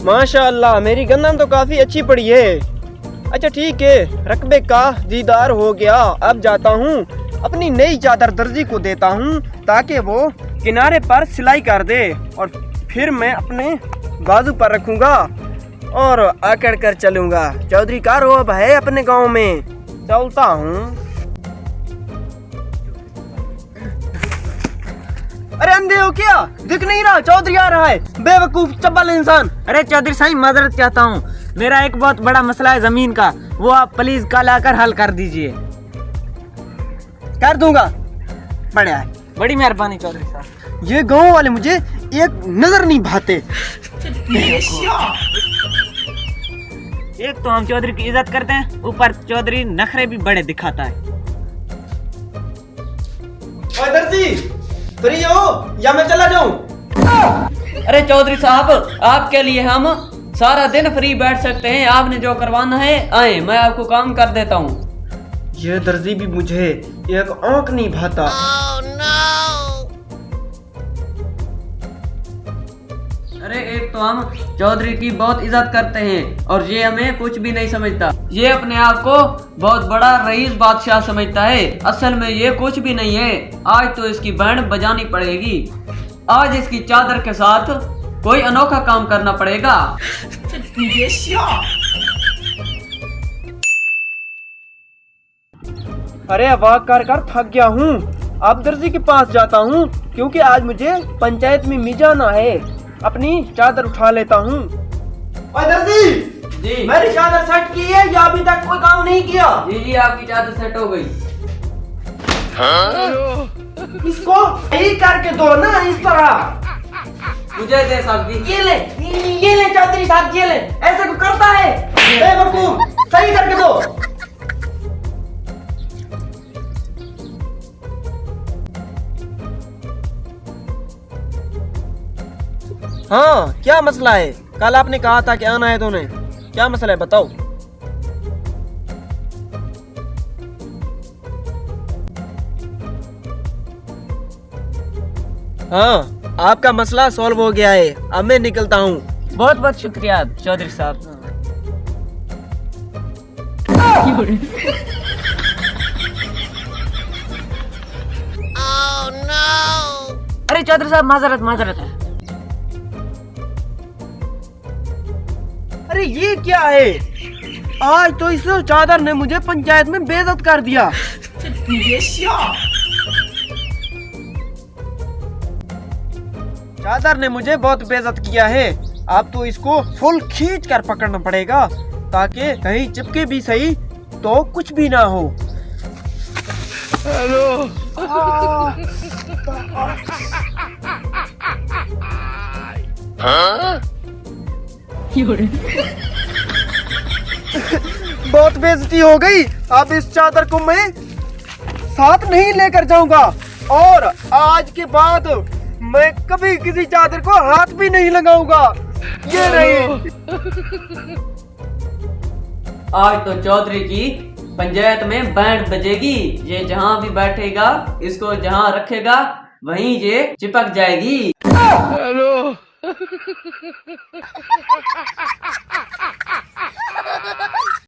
माशाअल्लाह, मेरी गंदम तो काफी अच्छी पड़ी है। अच्छा ठीक है, रकबे का दीदार हो गया। अब जाता हूँ अपनी नई चादर दर्जी को देता हूँ ताकि वो किनारे पर सिलाई कर दे और फिर मैं अपने बाजू पर रखूँगा और आकड़ कर चलूँगा। चौधरी का रोब है अपने गांव में, चलता हूँ। अरे अंधे हो क्या, दिख नहीं रहा? चौधरी आ रहा है, बेवकूफ चप्पल इंसान। अरे चौधरी साहब माजरत चाहता हूँ, मेरा एक बहुत बड़ा मसला है जमीन का, वो आप प्लीज कल आकर हल कर दीजिए। कर दूंगा, बढ़िया है, बड़ी मेहरबानी चौधरी साहब। ये गांव वाले मुझे एक नजर नहीं भाते। एक तो हम चौधरी की इज्जत करते हैं, ऊपर चौधरी नखरे भी बड़े दिखाता है। ओए दर्जी, फ्री हो या मैं चला जाऊं? अरे चौधरी साहब, आपके लिए हम सारा दिन फ्री बैठ सकते हैं, आपने जो करवाना है आए, मैं आपको काम कर देता हूँ। ये दर्जी भी मुझे एक आंख नहीं भाता। अरे एक तो हम चौधरी की बहुत इज्जत करते हैं और ये हमें कुछ भी नहीं समझता। ये अपने आप को बहुत बड़ा रईस बादशाह समझता है, असल में ये कुछ भी नहीं है। आज तो इसकी बैंड बजानी पड़ेगी, आज इसकी चादर के साथ कोई अनोखा काम करना पड़ेगा। अरे वाह कर कर थक गया हूँ, अब दर्जी के पास जाता हूँ क्योंकि आज मुझे पंचायत में मिजाना है। अपनी चादर उठा लेता हूँ। ओए दर्जी जी मेरी चादर सेट की है या अभी तक कोई काम नहीं किया? जी जी आपकी चादर सेट हो गई। इसको यही करके दो ना, इस तरह। मुझे दे साहब जी। ये ले चौधरी साहब, ये ले। ऐसे को करता है बेवकूफ, सही करके दो। हाँ क्या मसला है? कल आपने कहा था कि आना है तूने, क्या मसला है बताओ। हाँ आपका मसला सॉल्व हो गया है, अब मैं निकलता हूँ। बहुत बहुत शुक्रिया चौधरी साहब। अरे चौधरी साहब माजरत माजरत। अरे ये क्या है? आज तो इस चादर ने मुझे पंचायत में बेइज्जत कर दिया। चादर ने मुझे बहुत बेइज्जत किया है। अब तो इसको फुल खींच कर पकड़ना पड़ेगा ताकि कहीं चिपके भी सही तो कुछ भी ना हो। हेलो बहुत बेइज्जती हो गई। अब इस चादर को मैं साथ नहीं लेकर जाऊंगा और आज के बाद मैं कभी किसी चादर को हाथ भी नहीं लगाऊंगा। ये नहीं। आज तो चौधरी की पंचायत में बैंड बजेगी, ये जहाँ भी बैठेगा इसको जहाँ रखेगा वहीं ये चिपक जाएगी। हेलो